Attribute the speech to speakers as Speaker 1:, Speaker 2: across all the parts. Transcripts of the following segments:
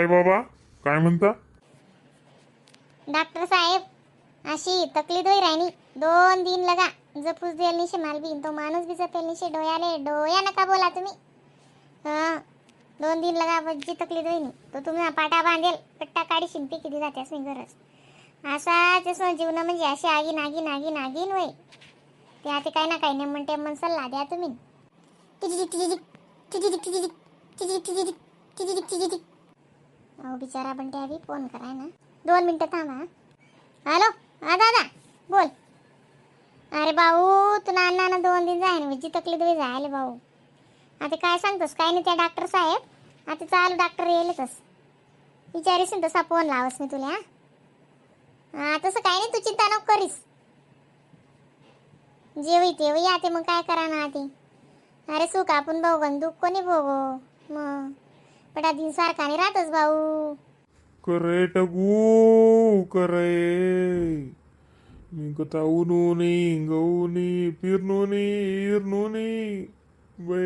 Speaker 1: काय बाबा, काय म्हणता?
Speaker 2: डॉक्टर साहेब, अशी तकलीफ होई राहिनी 2 दिन लगा जपूस देल निशे मालबीन तो माणूस बी जपेल निशे डोयाले डोया नका बोला तुम्ही. हां 2 दिन लगा बज्जी तकलीफ होईनी तो तुम्ही पाटा बांधेल पट्टा काढी शिंपी किती जाते असं गरज असा जसं जीवना म्हणजे अशी आगीन आगीन आगीन आगीन होय ते आता काही ना काही नेमन टेमन सल्ला द्या तुम्ही. अहो बिचारा पण त्या बी फोन कराय ना 2 मिनिटं थांबा. हॅलो हा दादा बोल. अरे भाऊ तू नाना 2 दिन जाय ना जी तकलीफ होई जायले भाऊ. आता काय सांगतोस काय नाही त्या डॉक्टर साहेब आता चालू डॉक्टर येईलच विचारीस ना तसा फोन लावस मी तुला. हा तसं काही नाही तू चिंता नको करीस जेवी तेवी आते मग काय करा ना आते. अरे सुख आपण भाऊ दुःख कोणी भोगो मग पण दिन सारखा नाही राहतच भाऊ.
Speaker 1: करे टगू करे, मी कथा उनूनी गऊनी फिरनूनी इरनूनी बे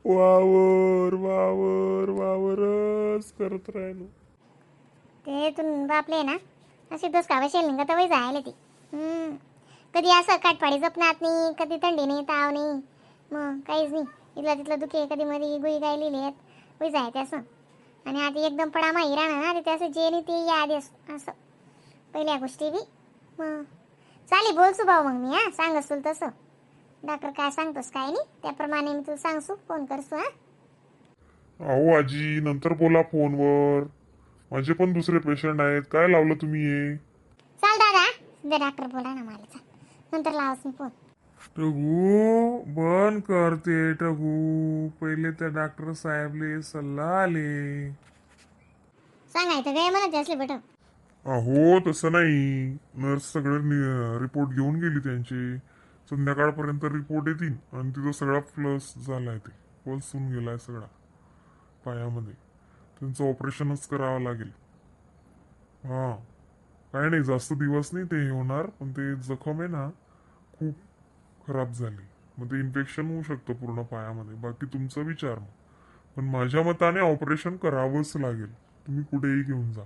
Speaker 1: वावर वावर वावरच करत राहिलो.
Speaker 2: ते तू बापले ना असे दोस का बसेल नाही का तर जायला ते कधी असं काटपाडी जपणार नाही कधी थंडी नाही ताव नाही मग काहीच नाही इथला तिथला दुखे कधी मध्ये गुई गायली लेत होई जाय ते असं. आणि आता एकदम पडा माही राहणार ना ते त्याचं जे नाही ते याद असं पहिल्या गोष्टी बी मग चालेल बोलसू भाऊ मग मी हां सांग असेल तसं डॉक्टर काय सांगतोस काय नाही त्याप्रमाणे मी तुला सांगसू फोन करसू हां.
Speaker 1: अहो आजी नंतर बोला फोनवर, माझे पण दुसरे पेशंट आहेत. काय लावलं तुम्ही हे?
Speaker 2: चाल दादा दे डॉक्टर बोला ना मला चाल नंतर लावस मी फोन.
Speaker 1: टगू बंद करते टगू, पहिले त्या डॉक्टर साहेबले सल्ला आले.
Speaker 2: सांगायचं काय म्हणत असले बेटा.
Speaker 1: अहो तसं नाही, नर्स सगळे रिपोर्ट घेऊन गेली त्यांचे. संध्याकाळपर्यंत रिपोर्ट येतील आणि तिथं सगळा प्लस झालाय ते पल्स होऊन गेलाय सगळा पायामध्ये. त्यांचं ऑपरेशनच करावं लागेल. हा काय नाही जास्त दिवस नाही ते होणार, पण ते जखम आहे ना खूप खराब झाली, मग ते इन्फेक्शन होऊ शकतं पूर्ण पायामध्ये. बाकी तुमचा विचार मग, पण माझ्या मताने ऑपरेशन करावंच लागेल. तुम्ही कुठेही घेऊन जा.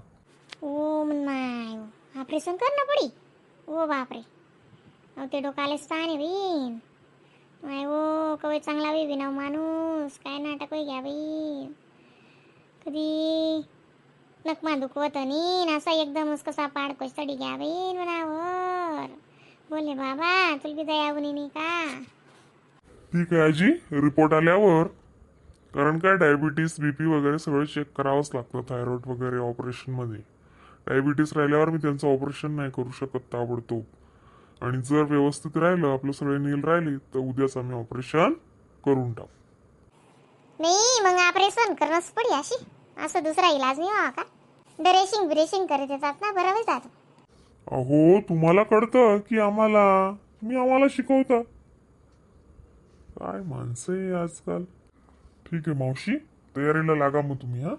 Speaker 2: ओ नाही ऑपरेशन करणं पडी ओ बापरे. अहो ते डोकाले स्थान आहे बीन नाही ओ कवय चांगला बी बिनाव माणूस काय नाटक होई घ्या बाई. कधी नकमा दुखवत आणि असा एकदमच कसा पाड कधी घ्या बाई मनावर बोले बाबा तुला बी दया नाही का.
Speaker 1: ठीक आहे आजी, रिपोर्ट आल्यावर, कारण काय डायबिटीस बीपी वगैरे सगळं चेक करावंच लागतं, थायरॉइड वगैरे ऑपरेशनमध्ये. डायबिटीस राहिल्यावर मी त्यांचं ऑपरेशन नाही करू शकत ताबडतोब. आणि जर व्यवस्थित राहिलं आपलं सगळे नील राहिली तर उद्याच आम्ही ऑपरेशन करून टाकू.
Speaker 2: नाही मग ऑपरेशन करणंच पडी अशी असं दुसरा इलाज नाही व्हा का. ड्रेसिंग ब्रेसिंग करत येतात ना बरोबर जात.
Speaker 1: अहो तुम्हाला कळतं की आम्हाला, तुम्ही आम्हाला शिकवता. काय माणसं आहे आजकाल. ठीक आहे मावशी, तयारीला लागा मग तुम्ही. हा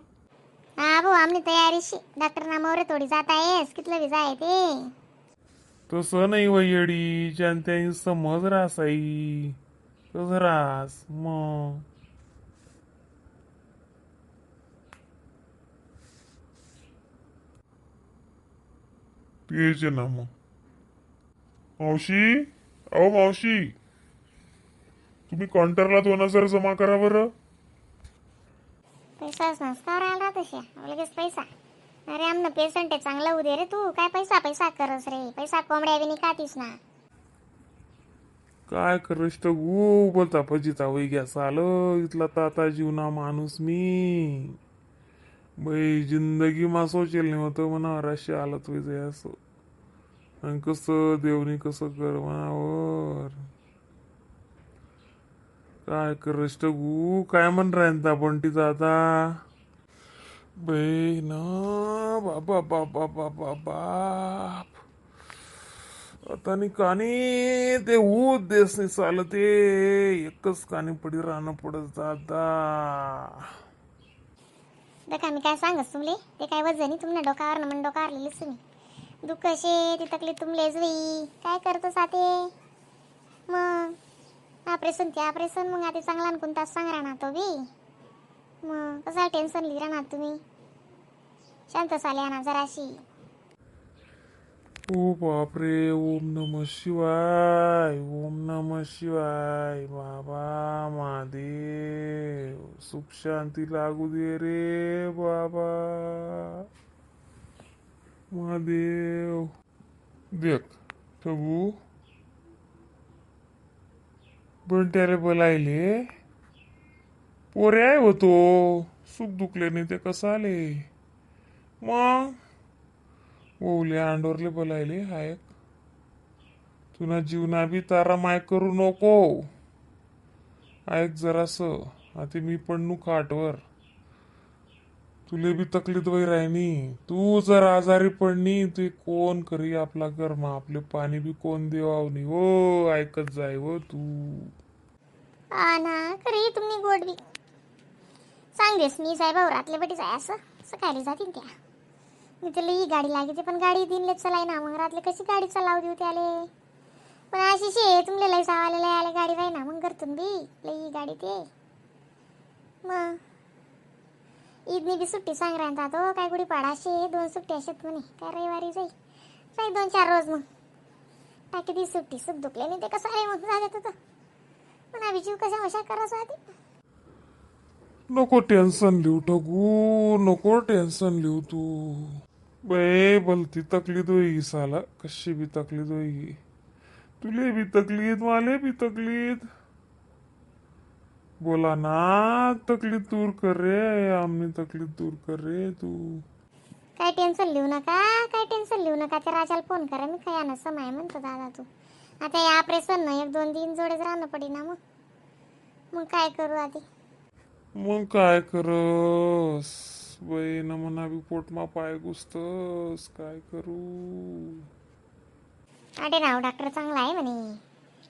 Speaker 2: हा भाऊ आमनी तयारीशी डॉक्टर नामावर थोडी जात आहेस कितलं बी जाय ते.
Speaker 1: तसं नाही वैयडी, ज्यांच्या समज रासाई तसं रास मग. तेच ना मग. मावशी, अहो मावशी, तुम्ही काउंटरला 2,000 जमा करा बरं.
Speaker 2: पैसाच नसता राहिला तशा लगेच पैसा. अरे आमनं पेशंट आहे चांगला होऊ दे रे तू काय पैसा पैसा करस रे पैसा कोंबड्या बी खातीस ना.
Speaker 1: काय करस तर बोलता फजिता वै घ्यास आलं इथला ताता जीवना माणूस मी. बाई जिंदगी मा सोचेल नाही होतं मनावर अशी हालत होई असं. आणि कसं देवनी कसं कर मनावर. काय करस टगू, काय म्हण राहीन पण तिचा आता. बाई ना बाबा बाबा बाबा बाप, आता नि कानी ते ऊद देस नाही चालते, एकच कानी पडी राहणं पडत दादा.
Speaker 2: देखा मी काय सांगस तुमले ते काय वजनी तुमने डोकावर ना मन डोकावर लिहिलीस तुम्ही दुःख असे ती तकलीफ तुमलेच बाई काय करतो साथे. मग ऑपरेशन ते ऑपरेशन मग आता चांगला कोणता सांग राहणार तो बी मग कसा टेन्शन लिहि राहणार तुम्ही. शांत साल्या ना जराशी.
Speaker 3: ओ बापरे, ओम नमः शिवाय, ओम नमः शिवाय. बाबा महादेव, सुख शांती लागू दे रे बाबा महादेव. देख ठगू बंट्याला बोलायले पोरे आहे होतो, सुख दुखले नाही ते कसं आले मग. ओले अंडोरले बोलायले हाय, तुना जीवना बी तारा माय करू नको. ऐक जरास, आता मी पण नु खाटवर, तुले बी तकलीफ वय राहिनी. तू जर आजारी पडनी ते कोण करी आपला गरमा, आपले पाणी बी कोण देवावनी. हो ऐकत जाय हो तू.
Speaker 2: हा ना खरी तुम्ही गोड बी सांगतेस मी साहेबावर रातले बटी जाय असं सकाळी जातील त्या. मी त्याला ही गाडी लागते पण गाडी दिनले चलाय ना, मग रातले कशी गाडी चालाव देऊ त्याले. पण अशी शे तुमले लय सावाले लय आले गाडी राही ना, मग करतून बी लई गाडी ते. मग ईदनी बी सुट्टी सांग राहता तो काय गुढी पाडाशे 2 सुट्टी असेत म्हणे, काय रविवारी जाई काय 2-4 रोज. मग टाकी ती सुट्टी सुख दुखले नाही ते कसं आहे मग जात होतं. पण आम्ही जीव कशा वशा करायचा आधी.
Speaker 3: नको टेन्शन लिहू ठगू, नको टेन्शन लिहू तू. बे भलती तकलीफ होई साला, कशी बी तकलीफ होई. तुले भी तकलीफ वाले भी तकलीफ. बोला ना तकलीफ दूर कर रे, आमनी तकलीफ दूर कर रे तू.
Speaker 2: काय टेन्शन लिहू नका, काय टेन्शन लिहू नका. त्या राजाला फोन करा, मी काय ना समय म्हणतो दादा तू. आता या ऑपरेशन न 1-2 दिन जोडेच राहणं पडी ना. मग काय करू आधी.
Speaker 3: मग काय करस बाई न म्हणा बी पोटमा पाय घुसतस, काय करू.
Speaker 2: अरे नाव डॉक्टर चांगला आहे म्हणे.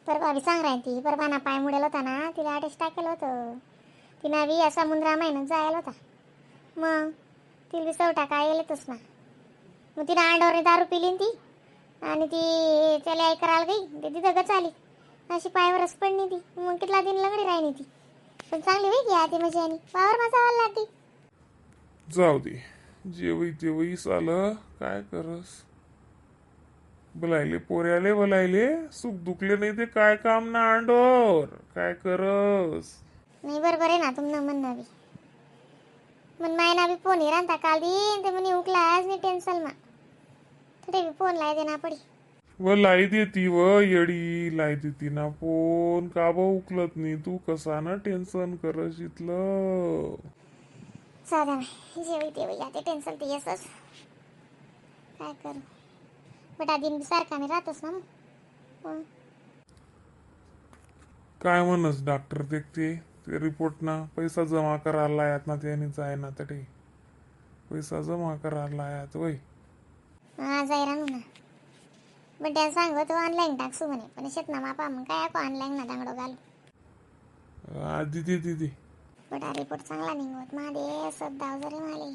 Speaker 2: परवा बी सांग राहिली ती, परवा ना पाय मुडेल होता ना, तिला अटॅच टाकेल होतं. तिला बी असा मुंद्रा महिन्यात जायला होता. मग तिला बी सवटा काय येतच ना. मग तिने अंडोरने दारू पिली ती आणि ती त्याला आई करायला गई ते तिथं गच आली अशी पायावरच पडली ती. मग कितला दिन लगडी राहिली ती, पण चांगली वेळ की आती म्हणजे आणि पावर माझा वाला ती.
Speaker 3: जाऊ दे, जेवई तेवईस आलं काय करस. बोलायले पोऱ्याले बोलायले, सुख दुखले नाही ते काय काम ना अंडोर, काय करस.
Speaker 2: नाही बरोबर आहे ना तुमनं म्हणणं बी. मन मायना बी फोन राहता काल दिन ते म्हणे उकला आज नाही टेन्शन मा थोडे बी फोन लाय देना पडी.
Speaker 3: व लाई देती व येडी लाई देती ना फोन, का बा उकलत नाही तू, कसा ना टेन्शन करस इथलं.
Speaker 2: साधा जेवी तेवी आता टेन्शन ते येसच काय करू. बटा दिन बी सारखा नाही राहतोस ना मग.
Speaker 3: काय म्हणस डॉक्टर देखते ते रिपोर्ट ना पैसा जमा करायला लायात ना, त्याने जाय ना तटे पैसा जमा करायला लायात वय.
Speaker 2: हा जाय राहू ना. पण त्या सांगत ऑनलाईन टाकसू म्हणे, पण शेत ना मापा मग काय ऑनलाईन ना दांगडो घालू.
Speaker 3: दिदी दिदी
Speaker 2: बटा रिपोर्ट चांगला निघत महादे सद दाव जरे माले.